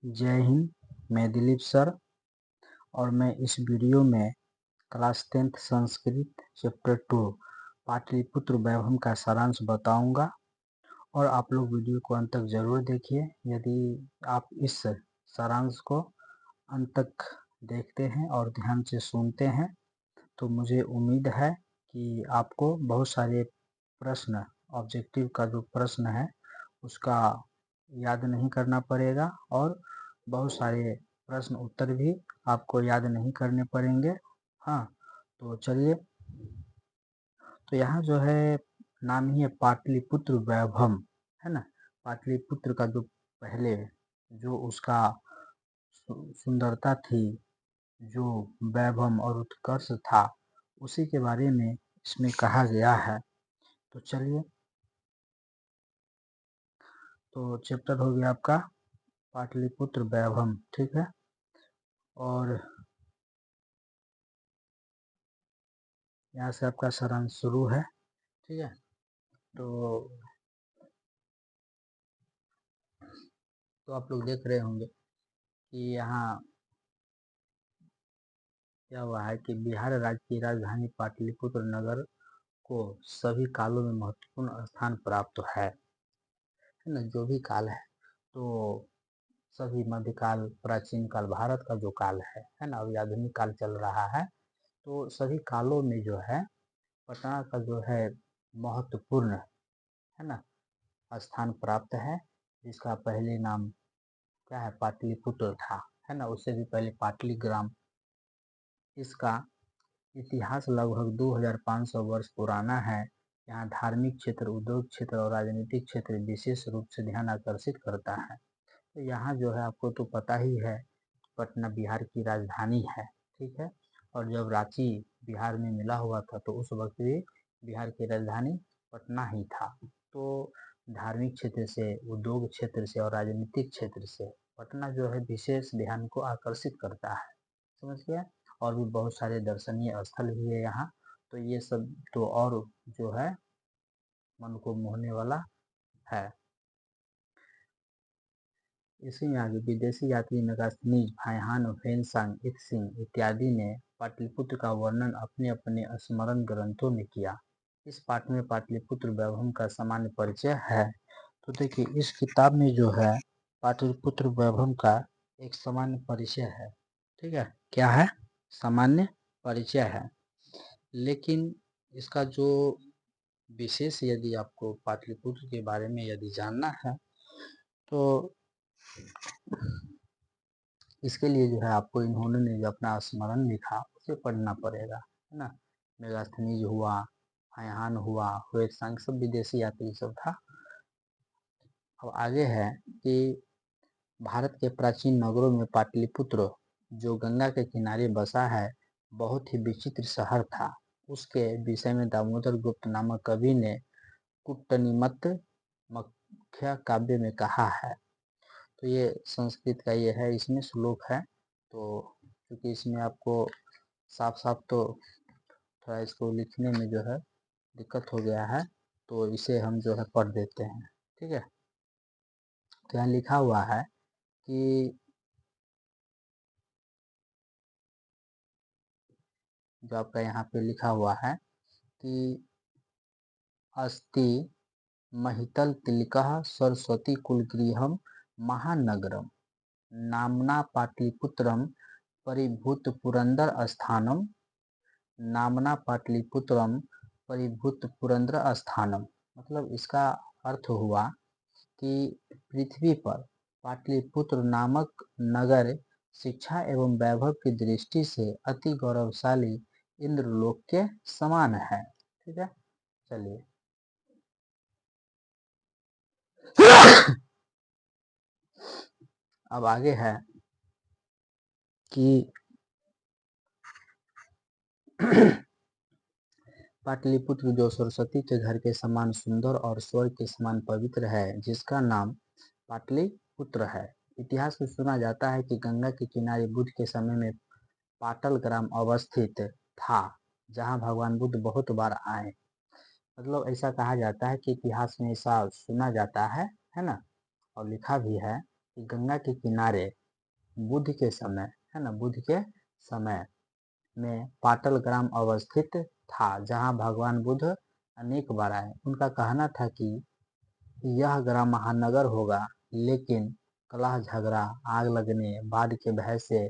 जय हिंद। मैं दिलीप सर और मैं इस वीडियो में class 10th Sanskrit chapter 2 Pataliputra Vaibhav का सारांश बताऊंगा और आप लोग वीडियो को अंत तक जरूर देखिए। यदि आप इस सारांश को अंत तक देखते हैं और ध्यान से सुनते हैं तो मुझे उम्मीद है कि आपको बहुत सारे प्रश्न, ऑब्जेक्टिव का जो प्रश्न है उसका याद नहीं करना पड़ेगा और बहुत सारे प्रश्न उत्तर भी आपको याद नहीं करने पड़ेंगे। हाँ, तो चलिए, तो यहाँ जो है नाम ही है पाटलिपुत्र वैभव, है ना। पाटलिपुत्र का जो पहले जो उसका सुंदरता थी, जो वैभव और उत्कर्ष था, उसी के बारे में इसमें कहा गया है। तो चलिए, तो चैप्टर हो गया आपका पाटलिपुत्र वैभव, ठीक है। और यहाँ से आपका सारांश शुरू है, ठीक है। तो आप लोग देख रहे होंगे कि यहाँ क्या हुआ है कि बिहार राज्य की राजधानी पाटलिपुत्र नगर को सभी कालों में महत्वपूर्ण स्थान प्राप्त है ना। जो भी काल है तो सभी मध्यकाल, प्राचीन काल, भारत का जो काल है ना, अभी आधुनिक काल चल रहा है, तो सभी कालों में जो है पटना का जो है महत्वपूर्ण, है ना, स्थान प्राप्त है। जिसका पहले नाम क्या है, पाटलिपुत्र था, है ना। उससे भी पहले पाटलीग्राम। इसका इतिहास लगभग 2500 वर्ष पुराना है। यहाँ धार्मिक क्षेत्र, उद्योग क्षेत्र और राजनीतिक क्षेत्र विशेष रूप से ध्यान आकर्षित करता है। तो यहाँ जो है आपको तो पता ही है, पटना बिहार की राजधानी है, ठीक है। और जब रांची बिहार में मिला हुआ था तो उस वक्त भी बिहार की राजधानी पटना ही था। तो धार्मिक क्षेत्र से, उद्योग क्षेत्र से और राजनीतिक क्षेत्र से पटना जो है विशेष ध्यान को आकर्षित करता है, समझ गया। और भी बहुत सारे दर्शनीय स्थल भी है यहाँ। तो ये सब तो और जो है मन को मोहने वाला है। इसी में आगे विदेशी यात्री मेगास्थनीज, फाइहान, फेनसांग, इत्सिंग इत्यादि ने पाटलिपुत्र का वर्णन अपने अपने स्मरण ग्रंथों में किया। इस पाठ में पाटलिपुत्र वैभव का सामान्य परिचय है। तो देखिए, इस किताब में जो है पाटलिपुत्र वैभव का एक सामान्य परिचय है, ठीक है। क्या है? सामान्य परिचय है। लेकिन इसका जो विशेष, यदि आपको पाटलिपुत्र के बारे में यदि जानना है तो इसके लिए जो है आपको इन्होंने जो अपना स्मरण लिखा उसे पढ़ना पड़ेगा, है ना। मेगास्थनीज हुआ, फाइहान हुआ, हुएत्सांग, सब विदेशी यात्री सब था। अब आगे है कि भारत के प्राचीन नगरों में पाटलिपुत्र, जो गंगा के किनारे बसा है, बहुत ही विचित्र शहर था। उसके विषय में दामोदर गुप्त नामक कवि ने कुट्टनिमत मख्य काव्य में कहा है। तो ये संस्कृत का ये है, इसमें श्लोक है। तो क्योंकि इसमें आपको साफ साफ तो थोड़ा इसको लिखने में जो है दिक्कत हो गया है, तो इसे हम जो है पढ़ देते हैं, ठीक है। तो यहाँ लिखा हुआ है कि जो आपका यहाँ पे लिखा हुआ है कि अस्ति महितल तिलकः सरस्वती कुलगृहं महानगरम नामना पाटलिपुत्रम परिभूत पुरंदर स्थानम, नामना पाटलिपुत्रम परिभूत पुरंदर स्थानम। मतलब इसका अर्थ हुआ कि पृथ्वी पर पाटलिपुत्र नामक नगर शिक्षा एवं वैभव की दृष्टि से अति गौरवशाली इंद्रलोक के समान है, ठीक है। चलिए अब आगे है कि पाटलिपुत्र जो सरस्वती के घर के समान सुंदर और स्वर्ग के समान पवित्र है, जिसका नाम पाटलिपुत्र है। इतिहास में सुना जाता है कि गंगा के किनारे बुद्ध के समय में पाटल ग्राम अवस्थित था, जहां भगवान बुद्ध बहुत बार आए। मतलब ऐसा कहा जाता है कि इतिहास में ऐसा सुना जाता है ना, और लिखा भी है कि गंगा के किनारे बुद्ध के समय, है ना, बुद्ध के समय में पाटल ग्राम अवस्थित था, जहाँ भगवान बुद्ध अनेक बार आए। उनका कहना था कि यह ग्राम महानगर होगा, लेकिन कलह झगड़ा, आग लगने, बाढ़ के भय से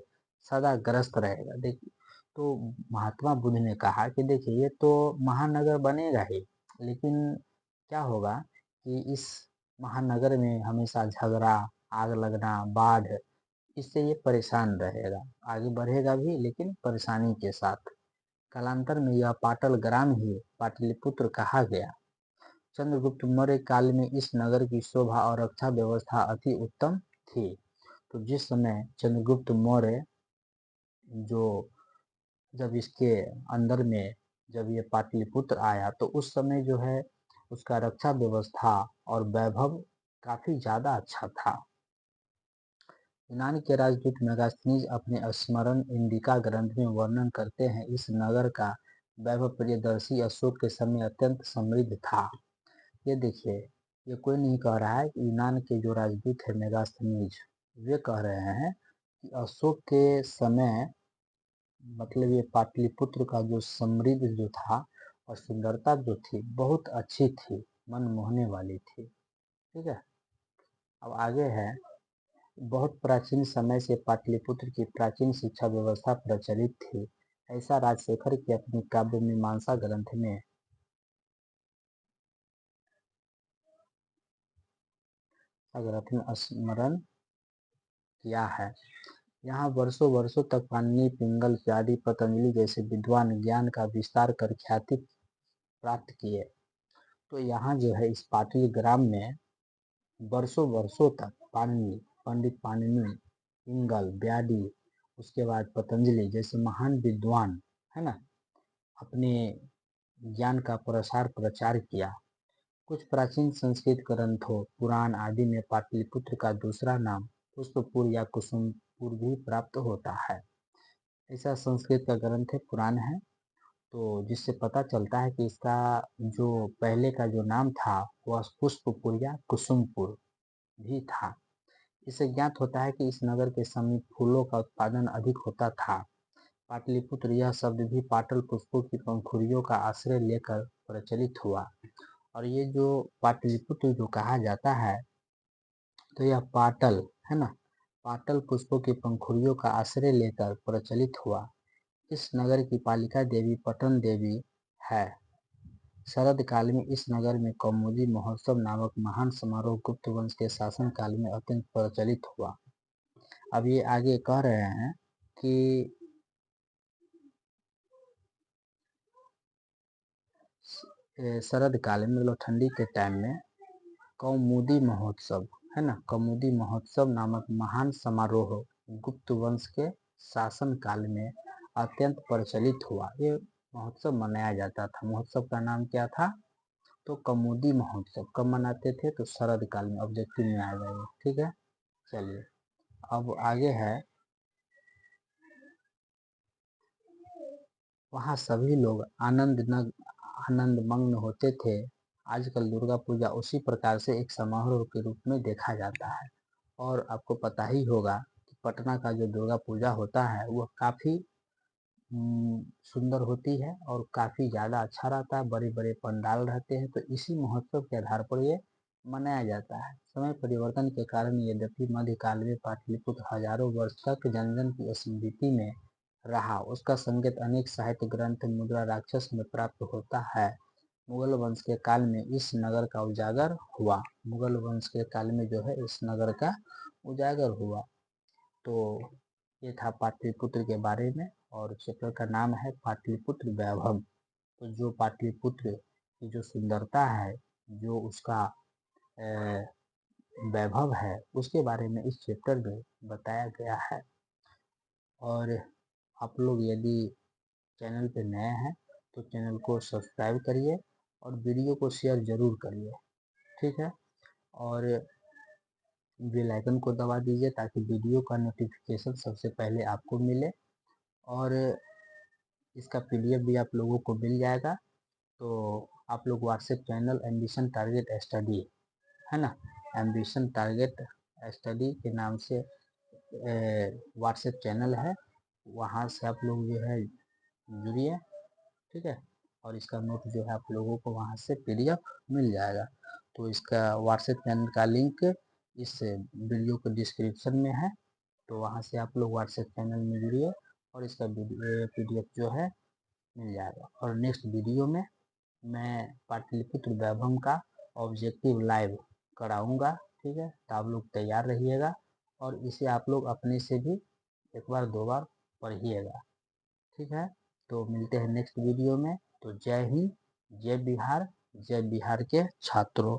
सदा ग्रस्त रहेगा। देखिए, तो महात्मा बुद्ध ने कहा कि देखिए, ये तो महानगर बनेगा ही, लेकिन क्या होगा कि इस महानगर में हमेशा झगड़ा, आग लगना, बाढ़, इससे ये परेशान रहेगा, आगे बढ़ेगा भी लेकिन परेशानी के साथ। कालांतर में यह पाटल ग्राम ही पाटलिपुत्र कहा गया। चंद्रगुप्त मौर्य काल में इस नगर की शोभा और रक्षा व्यवस्था अति उत्तम थी। तो जिस समय चंद्रगुप्त मौर्य जो जब इसके अंदर में जब ये पाटलिपुत्र आया, तो उस समय जो है उसका रक्षा व्यवस्था और वैभव काफी ज्यादा अच्छा था। यूनान के राजदूत मेगास्थनीज अपने स्मरण इंडिका ग्रंथ में वर्णन करते हैं, इस नगर का वैभव प्रियदर्शी अशोक के समय अत्यंत समृद्ध था। ये देखिए, ये कोई नहीं कह रहा है कि यूनान के जो राजदूत है मेगास्थनीज, वे कह रहे हैं कि अशोक के समय मतलब ये पाटलिपुत्र का जो समृद्ध जो था और सुंदरता जो थी बहुत अच्छी थी, मन मोहने वाली थी। ठीक है, अब आगे है। बहुत प्राचीन समय से पाटलिपुत्र की प्राचीन शिक्षा व्यवस्था प्रचलित थी, ऐसा राजशेखर की अपनी काव्य मीमांसा ग्रंथ में स्मरण किया है। यहाँ वर्षों वर्षों तक पाणिनि, पिंगल, प्यादी, पतंजलि जैसे विद्वान ज्ञान का विस्तार कर ख्याति प्राप्त किए। तो यहाँ जो है इस पाटली ग्राम में वर्षों वर्षों तक पाणिनि, पंडित पाणिनि, पिंगल, ब्यादी, उसके बाद पतंजलि जैसे महान विद्वान, है ना, अपने ज्ञान का प्रसार प्रचार किया। कुछ प्राचीन संस्कृत ग्रंथों, पुराण आदि में पाटलिपुत्र का दूसरा नाम पुष्पपुर या कुसुमपुर भी प्राप्त होता है। ऐसा संस्कृत का ग्रंथ है, पुराण है, तो जिससे पता चलता है कि इसका जो पहले का जो नाम था वह पुष्पपुर या कुसुमपुर भी था। इससे ज्ञात होता है कि इस नगर के समीप फूलों का उत्पादन अधिक होता था। पाटलिपुत्र यह शब्द भी पाटल पुष्पों की पंखुड़ियों का आश्रय लेकर प्रचलित हुआ। और ये जो पाटलिपुत्र जो कहा जाता है, तो यह पाटल, है ना, पाटल पुष्पों की पंखुड़ियों का आश्रय लेकर प्रचलित हुआ। इस नगर की पालिका देवी पटन देवी है। शरद काल में इस नगर में कौमुदी महोत्सव नामक महान समारोह गुप्त वंश के शासन काल में अत्यंत प्रचलित हुआ। अब ये आगे कह रहे हैं कि शरद काल में मतलब ठंडी के टाइम में कौमुदी महोत्सव, है ना, कौमुदी महोत्सव नामक महान समारोह गुप्त वंश के शासन काल में अत्यंत प्रचलित हुआ। ये महोत्सव मनाया जाता था। महोत्सव का नाम क्या था? तो कौमुदी महोत्सव। कब मनाते थे? तो शरद काल में। ऑब्जेक्टिव में आएगा ये। ठीक है, चलिए अब आगे है। वहाँ सभी लोग आनंद मग्न होते थे। आजकल दुर्गा पूजा उसी प्रकार से एक समारोह के रूप में देखा जाता है। और आपको पता ही होगा कि पटना का जो दुर्गा पूजा होता है वह काफ़ी सुंदर होती है और काफ़ी ज़्यादा अच्छा रहता है। बड़े बड़े पंडाल रहते हैं, तो इसी महोत्सव के आधार पर ये मनाया जाता है। समय परिवर्तन के कारण यद्यपि मध्यकाल में पाटलिपुत्र हजारों वर्ष तक जन जन की स्मृति में रहा, उसका संकेत अनेक साहित्य ग्रंथ, मुद्रा, राक्षस में प्राप्त होता है। मुगल वंश के काल में इस नगर का उजागर हुआ। मुगल वंश के काल में जो है इस नगर का उजागर हुआ। तो ये था पाटलिपुत्र के बारे में, और चैप्टर का नाम है पाटलिपुत्र वैभव। तो जो पाटलिपुत्र की जो सुंदरता है, जो उसका वैभव है, उसके बारे में इस चैप्टर में बताया गया है। और आप लोग यदि चैनल पे नए हैं तो चैनल को सब्सक्राइब करिए और वीडियो को शेयर ज़रूर करिए। ठीक है, और बेल आइकन को दबा दीजिए ताकि वीडियो का नोटिफिकेशन सबसे पहले आपको मिले। और इसका पीडीएफ भी आप लोगों को मिल जाएगा। तो आप लोग WhatsApp channel ambition target study, है ना, एम्बिशन टारगेट स्टडी के नाम से व्हाट्सएप चैनल है, वहाँ से आप लोग जो है जुड़िए, ठीक है। और इसका नोट जो है आप लोगों को वहाँ से PDF मिल जाएगा। तो इसका व्हाट्सएप चैनल का लिंक इस वीडियो के डिस्क्रिप्शन में है, तो वहाँ से आप लोग व्हाट्सएप चैनल में जुड़िए और इसका PDF जो है मिल जाएगा। और नेक्स्ट वीडियो में मैं पाटलिपुत्र वैभव का ऑब्जेक्टिव लाइव कराऊंगा, ठीक है। तो आप लोग तैयार रहिएगा और इसे आप लोग अपने से भी एक बार 2 बार पढ़िएगा, ठीक है। तो मिलते हैं नेक्स्ट वीडियो में। तो जय हिंद, जय बिहार, जय बिहार के छात्रों।